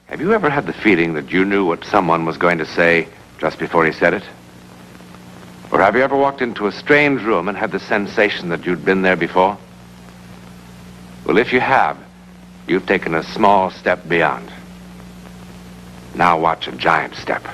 Have you ever had the feeling that you knew what someone was going to say just before he said it? Or have you ever walked into a strange room and had the sensation that you'd been there before? Well, if you have, you've taken a small step beyond. Now watch a giant step.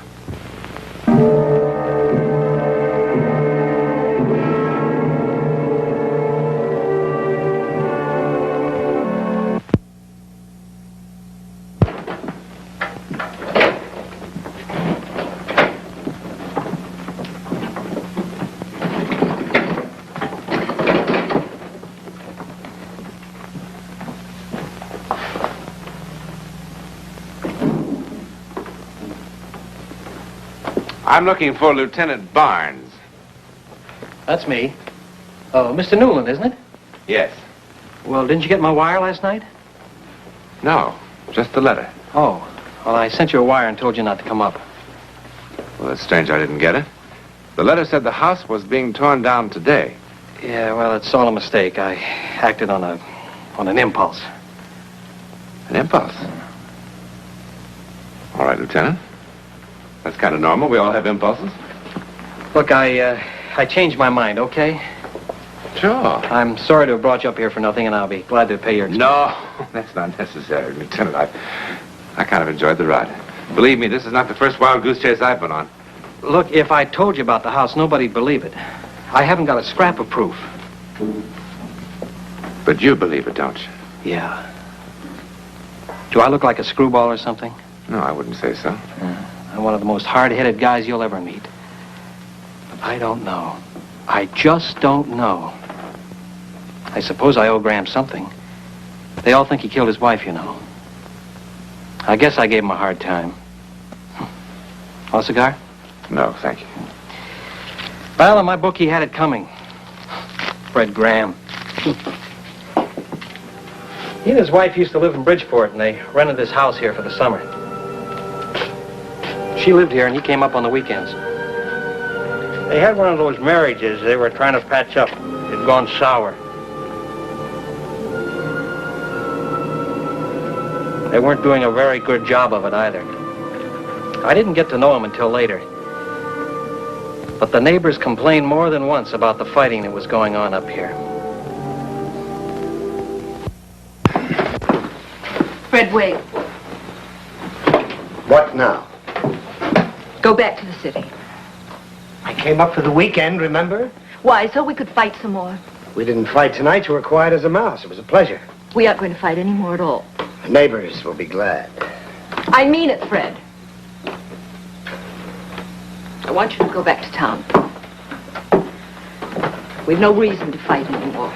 I'm looking for Lieutenant Barnes. That's me. Oh, Mr. Newland, isn't it? Yes. Well, didn't you get my wire last night? No, just the letter. Oh, well, I sent you a wire and told you not to come up. Well, it's strange I didn't get it. The letter said the house was being torn down today. Yeah, well, it's all a mistake. I acted on an impulse. An impulse? All right, Lieutenant. That's kind of normal. We all have impulses. Look, I changed my mind, okay? Sure. I'm sorry to have brought you up here for nothing, and I'll be glad to pay your expenses. No, that's not necessary, Lieutenant. I kind of enjoyed the ride. Believe me, this is not the first wild goose chase I've been on. Look, if I told you about the house, nobody'd believe it. I haven't got a scrap of proof. But you believe it, don't you? Yeah. Do I look like a screwball or something? No, I wouldn't say so. I'm one of the most hard-headed guys you'll ever meet. But I don't know. I just don't know. I suppose I owe Graham something. They all think he killed his wife, you know. I guess I gave him a hard time. Want a cigar? No, thank you. Well, in my book, he had it coming. Fred Graham. He and his wife used to live in Bridgeport, and they rented this house here for the summer. She lived here, and he came up on the weekends. They had one of those marriages they were trying to patch up. It had gone sour. They weren't doing a very good job of it either. I didn't get to know him until later. But the neighbors complained more than once about the fighting that was going on up here. Fred, wait. What now? Go back to the city. I came up for the weekend, remember? Why, so we could fight some more. We didn't fight tonight. You were quiet as a mouse. It was a pleasure. We aren't going to fight anymore at all. The neighbors will be glad. I mean it, Fred. I want you to go back to town. We've no reason to fight anymore.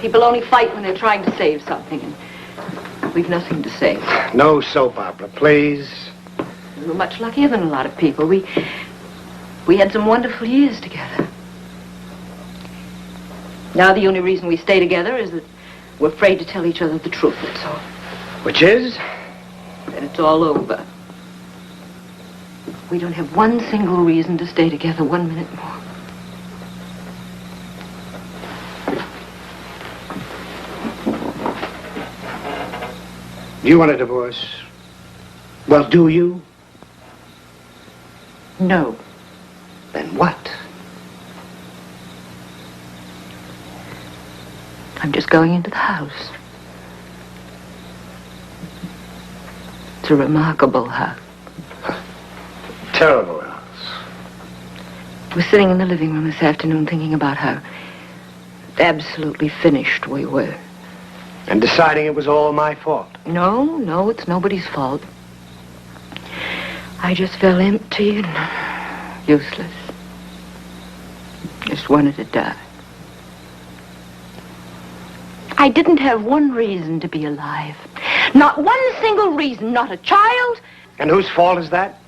People only fight when they're trying to save something, and we've nothing to save. No soap opera, please. We were much luckier than a lot of people. We had some wonderful years together. Now the only reason we stay together is that we're afraid to tell each other the truth, that's all. Which is? That it's all over. We don't have one single reason to stay together 1 minute more. Do you want a divorce? Well, do you? No. Then what? I'm just going into the house. It's a remarkable house. Terrible house. I was sitting in the living room this afternoon thinking about how absolutely finished we were. And deciding it was all my fault. No, it's nobody's fault. I just felt empty and useless. Just wanted to die. I didn't have one reason to be alive. Not one single reason, not a child. And whose fault is that?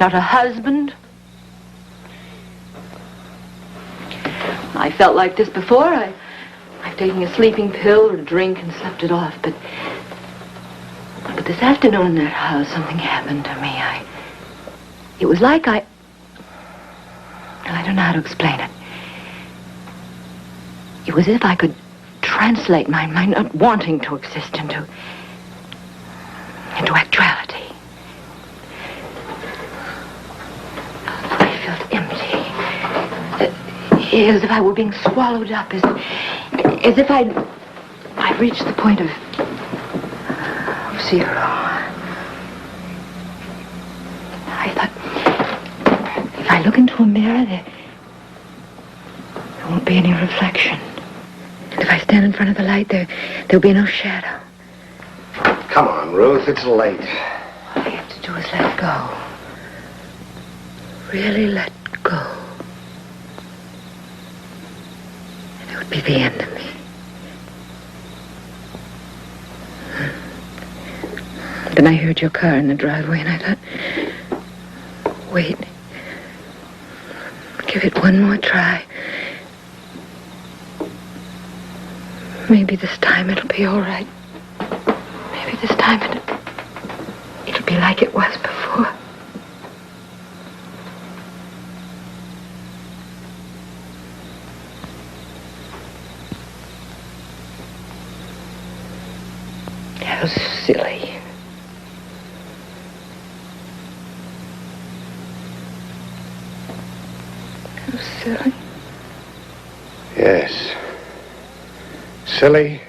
Not a husband. I felt like this before. I've taken a sleeping pill or a drink and slept it off, but this afternoon in that house, something happened to me. It was like I don't know how to explain it. It was as if I could translate my not wanting to exist into actuality. I felt empty. As if I were being swallowed up, as if I'd reached the point of zero. I thought, if I look into a mirror, there won't be any reflection. And if I stand in front of the light, there'll be no shadow. Come on, Ruth, it's late. All I have to do is let go. Really let go. And it would be the end of me. Then I heard your car in the driveway, and I thought, wait. Give it one more try. Maybe this time it'll be all right. Maybe this time it'll be like it was before. How silly. How silly. Yes. Silly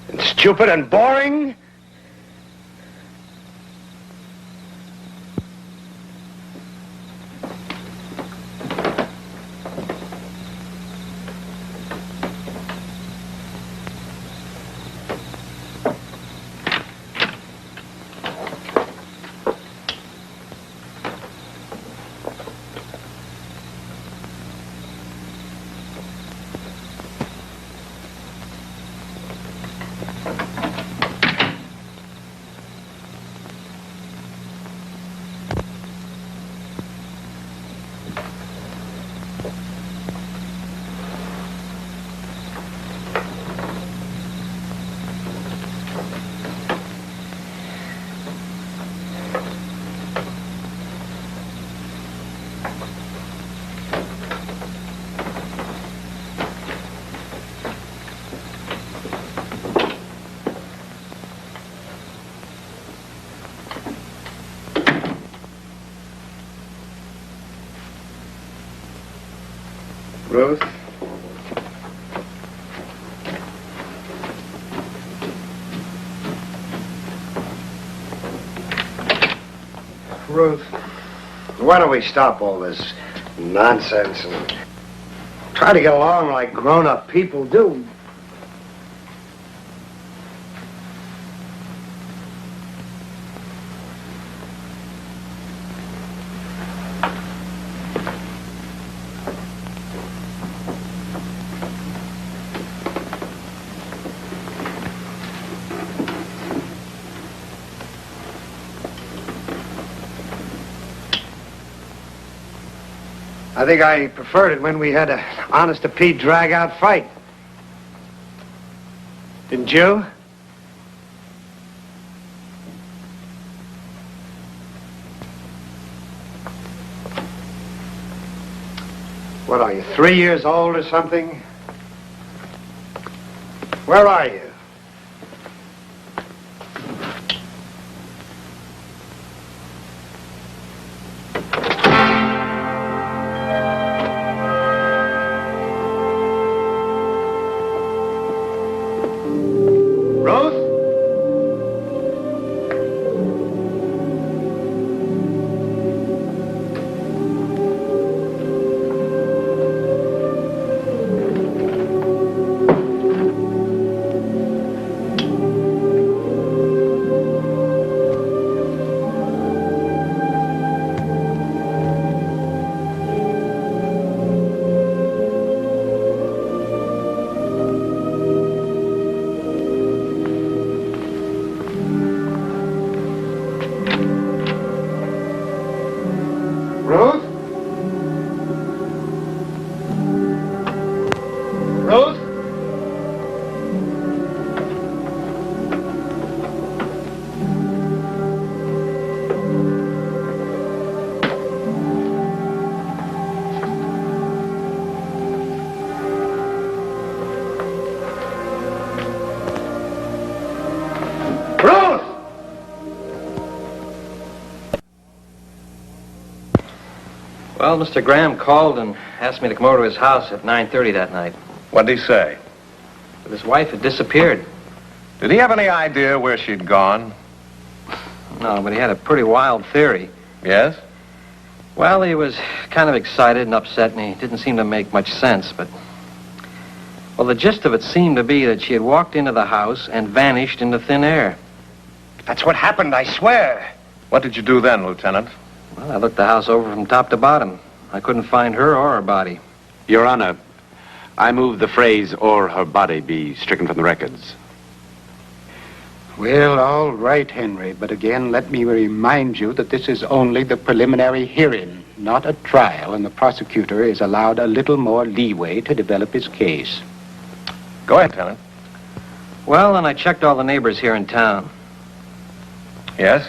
and stupid and boring. Ruth? Ruth, why don't we stop all this nonsense and try to get along like grown-up people do? I think I preferred it when we had an honest-to-Pete drag-out fight. Didn't you? What are you, 3 years old or something? Where are you? Well, Mr. Graham called and asked me to come over to his house at 9:30 that night. What did he say? But his wife had disappeared. Did he have any idea where she'd gone? No, but he had a pretty wild theory. Yes? Well, he was kind of excited and upset, and he didn't seem to make much sense, but... Well, the gist of it seemed to be that she had walked into the house and vanished into thin air. That's what happened, I swear. What did you do then, Lieutenant? Well, I looked the house over from top to bottom. I couldn't find her or her body. Your Honor, I move the phrase, "or her body," be stricken from the records. Well, all right, Henry, but again, let me remind you that this is only the preliminary hearing, not a trial, and the prosecutor is allowed a little more leeway to develop his case. Go ahead, Lieutenant. Well, and I checked all the neighbors here in town. Yes?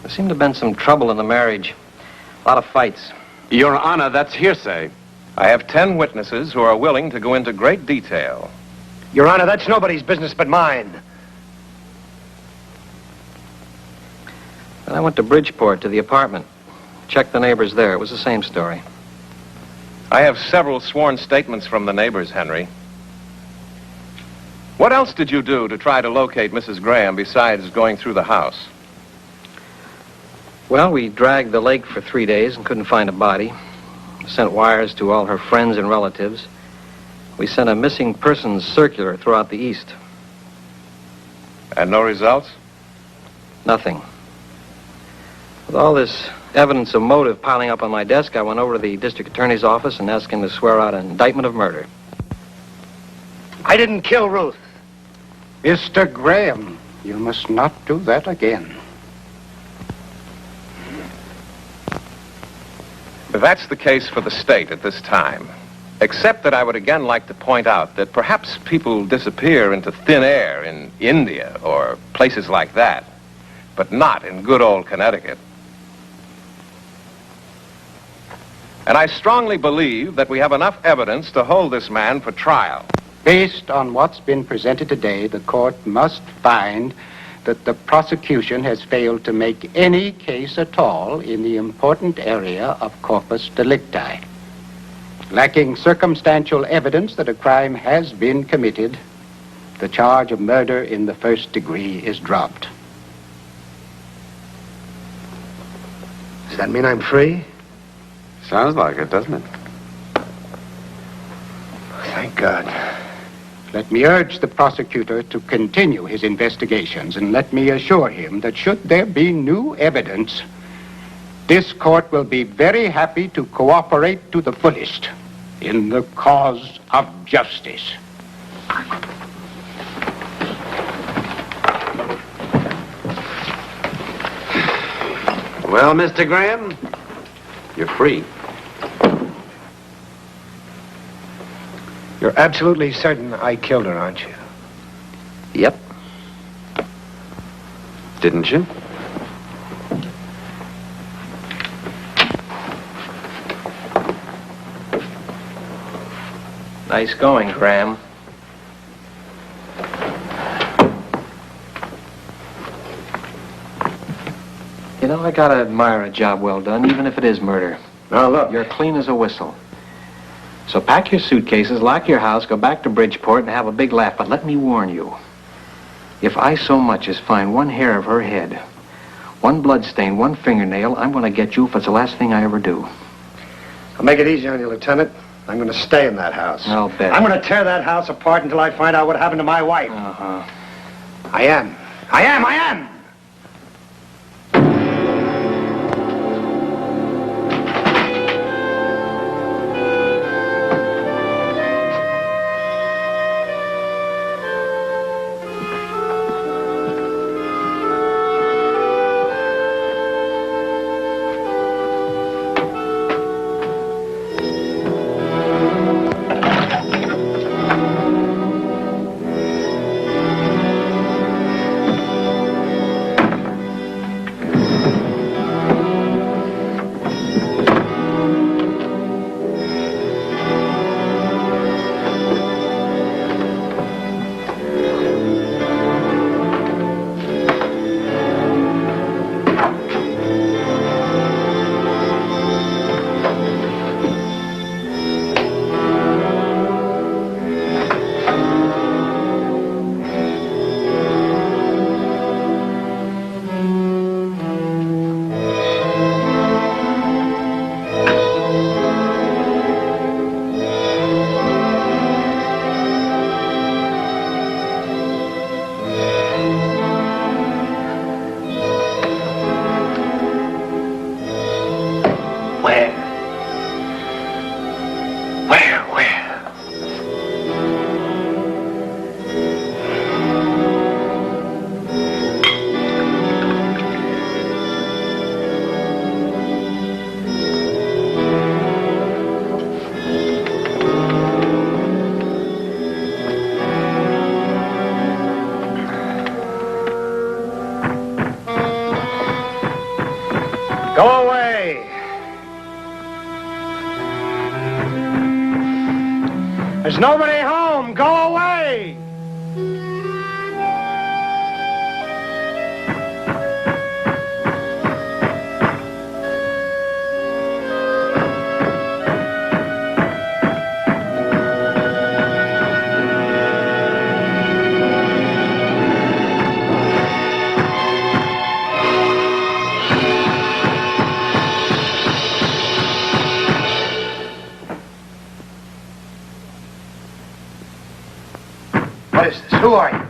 There seemed to have been some trouble in the marriage. A lot of fights. Your Honor, that's hearsay. I have 10 witnesses who are willing to go into great detail. Your Honor, that's nobody's business but mine. Then I went to Bridgeport, to the apartment. Checked the neighbors there. It was the same story. I have several sworn statements from the neighbors, Henry. What else did you do to try to locate Mrs. Graham besides going through the house? Well, we dragged the lake for 3 days and couldn't find a body. Sent wires to all her friends and relatives. We sent a missing persons circular throughout the East. And no results? Nothing. With all this evidence of motive piling up on my desk, I went over to the district attorney's office and asked him to swear out an indictment of murder. I didn't kill Ruth. Mr. Graham, you must not do that again. That's the case for the state at this time. Except that I would again like to point out that perhaps people disappear into thin air in India or places like that, but not in good old Connecticut. And I strongly believe that we have enough evidence to hold this man for trial. Based on what's been presented today, the court must find that the prosecution has failed to make any case at all in the important area of corpus delicti. Lacking circumstantial evidence that a crime has been committed, the charge of murder in the first degree is dropped. Does that mean I'm free? Sounds like it, doesn't it? Thank God. Let me urge the prosecutor to continue his investigations, and let me assure him that should there be new evidence, this court will be very happy to cooperate to the fullest in the cause of justice. Well, Mr. Graham, you're free. You're absolutely certain I killed her, aren't you? Yep. Didn't you? Nice going, Graham. You know, I gotta admire a job well done, even if it is murder. Now, look. You're clean as a whistle. So pack your suitcases, lock your house, go back to Bridgeport, and have a big laugh. But let me warn you, if I so much as find one hair of her head, one blood stain, one fingernail, I'm going to get you if it's the last thing I ever do. I'll make it easy on you, Lieutenant. I'm going to stay in that house. I'll bet. I'm going to tear that house apart until I find out what happened to my wife. Uh-huh. I am. I am. I am. There's nobody home. Go away. What is this? Who are you?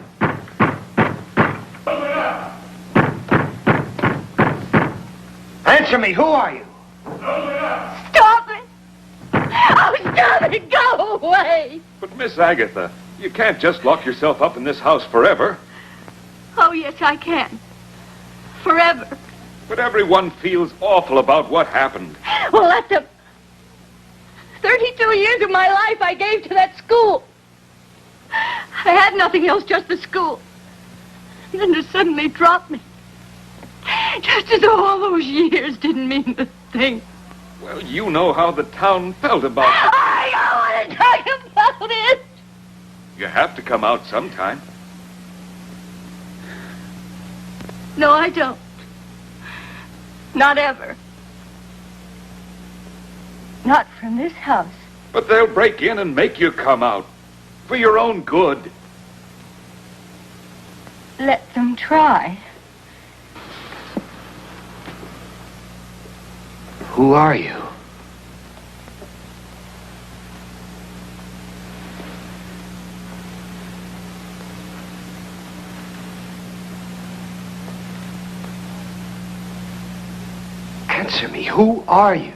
Answer me. Who are you? Stop it! Oh, stop it! Go away! But, Miss Agatha, you can't just lock yourself up in this house forever. Oh, yes, I can. Forever. But everyone feels awful about what happened. Well, that's the 32 years of my life I gave to that school. I had nothing else, just the school. And then to suddenly drop me. Just as though all those years didn't mean a thing. Well, you know how the town felt about it. I don't want to talk about it. You have to come out sometime. No, I don't. Not ever. Not from this house. But they'll break in and make you come out. For your own good. Let them try. Who are you? Answer me. Who are you?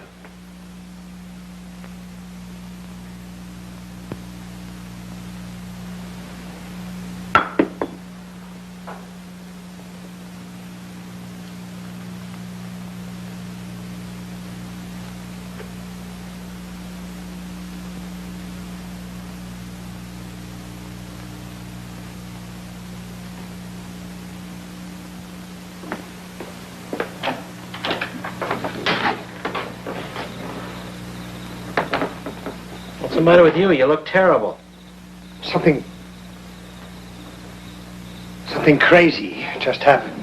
What's the matter with you? You look terrible. Something crazy just happened.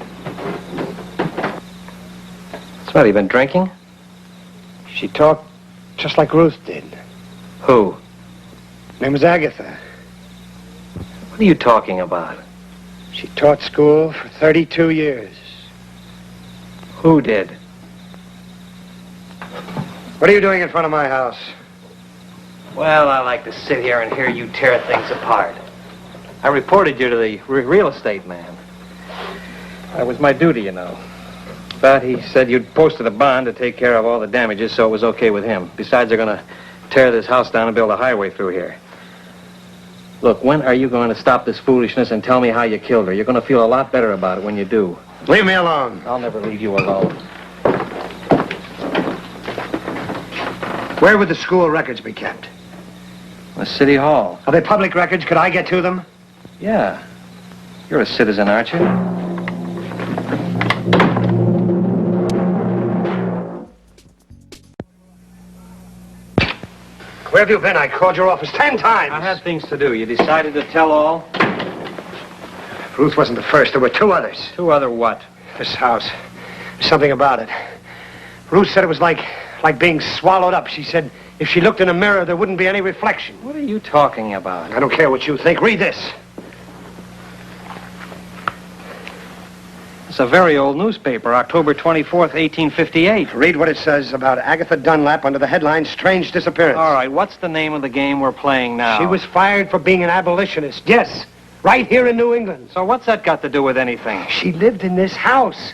What's the matter? You been drinking? She talked just like Ruth did. Who? Her name was Agatha. What are you talking about? She taught school for 32 years. Who did? What are you doing in front of my house? Well, I like to sit here and hear you tear things apart. I reported you to the real estate man. That was my duty, you know. But he said you'd posted a bond to take care of all the damages, so it was okay with him. Besides, they're going to tear this house down and build a highway through here. Look, when are you going to stop this foolishness and tell me how you killed her? You're going to feel a lot better about it when you do. Leave me alone. I'll never leave you alone. Where would the school records be kept? The city hall. Are they public records? Could I get to them? Yeah. You're a citizen, aren't you? Where have you been? I called your office 10 times. I had things to do. You decided to tell all? Ruth wasn't the first. There were two others. Two other what? This house. There's something about it. Ruth said it was like being swallowed up. She said if she looked in a mirror, there wouldn't be any reflection. What are you talking about? I don't care what you think. Read this. It's a very old newspaper, October 24th, 1858. Read what it says about Agatha Dunlap under the headline, Strange Disappearance. All right, what's the name of the game we're playing now? She was fired for being an abolitionist. Yes, right here in New England. So what's that got to do with anything? She lived in this house.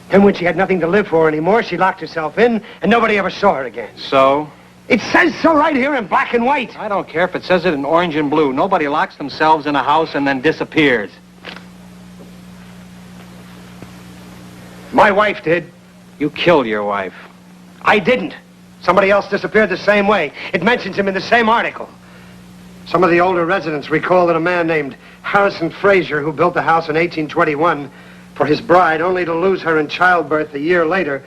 Then when she had nothing to live for anymore, she locked herself in, and nobody ever saw her again. So? It says so right here in black and white. I don't care if it says it in orange and blue. Nobody locks themselves in a house and then disappears. My wife did. You killed your wife. I didn't. Somebody else disappeared the same way. It mentions him in the same article. Some of the older residents recall that a man named Harrison Fraser, who built the house in 1821 for his bride, only to lose her in childbirth a year later,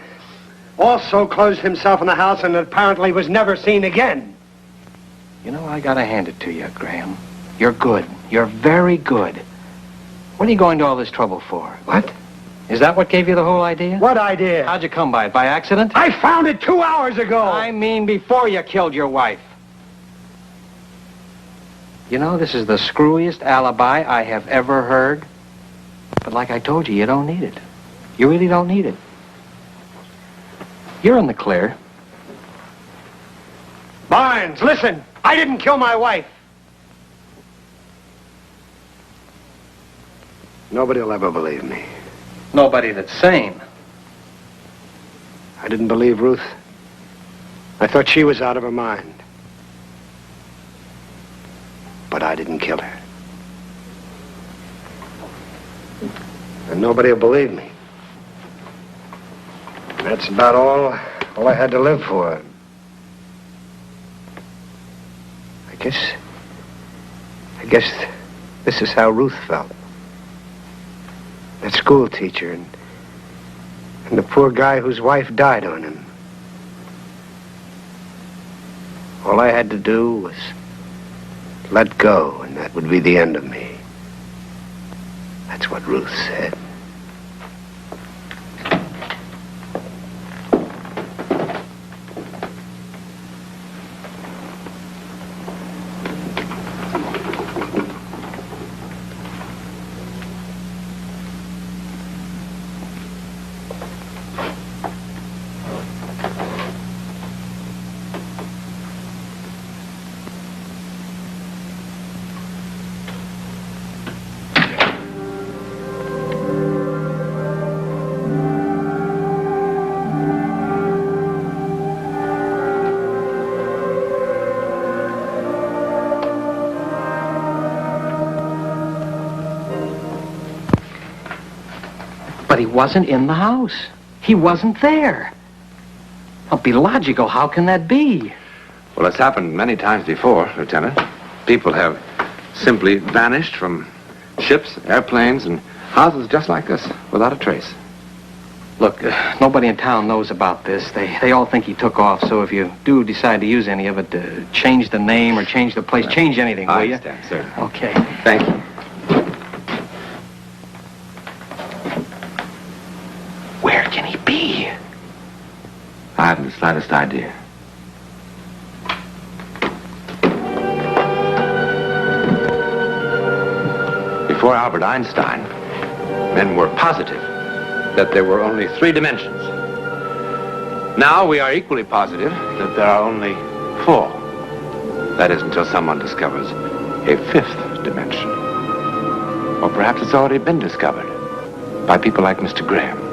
also closed himself in the house and apparently was never seen again. You know, I gotta hand it to you, Graham. You're good. You're very good. What are you going to all this trouble for? What? Is that what gave you the whole idea? What idea? How'd you come by it? By accident? I found it 2 hours ago. I mean before you killed your wife. You know, this is the screwiest alibi I have ever heard. But like I told you, you don't need it. You really don't need it. You're in the clear. Barnes, listen. I didn't kill my wife. Nobody will ever believe me. Nobody that's sane. I didn't believe Ruth. I thought she was out of her mind. But I didn't kill her. And nobody will believe me. That's about all I had to live for. I guess this is how Ruth felt. That school teacher and the poor guy whose wife died on him. All I had to do was let go, and that would be the end of me. That's what Ruth said. But he wasn't in the house. He wasn't there. Don't be logical. How can that be? Well, it's happened many times before, Lieutenant. People have simply vanished from ships, airplanes, and houses just like this, without a trace. Look, nobody in town knows about this. They all think he took off, so if you do decide to use any of it, change the name or change the place, change anything, will you? I understand, sir. Okay. Thank you. Where can he be? I haven't the slightest idea. Before Albert Einstein, men were positive that there were only 3 dimensions. Now we are equally positive that there are only 4. That is until someone discovers a 5th dimension. Or perhaps it's already been discovered by people like Mr. Graham.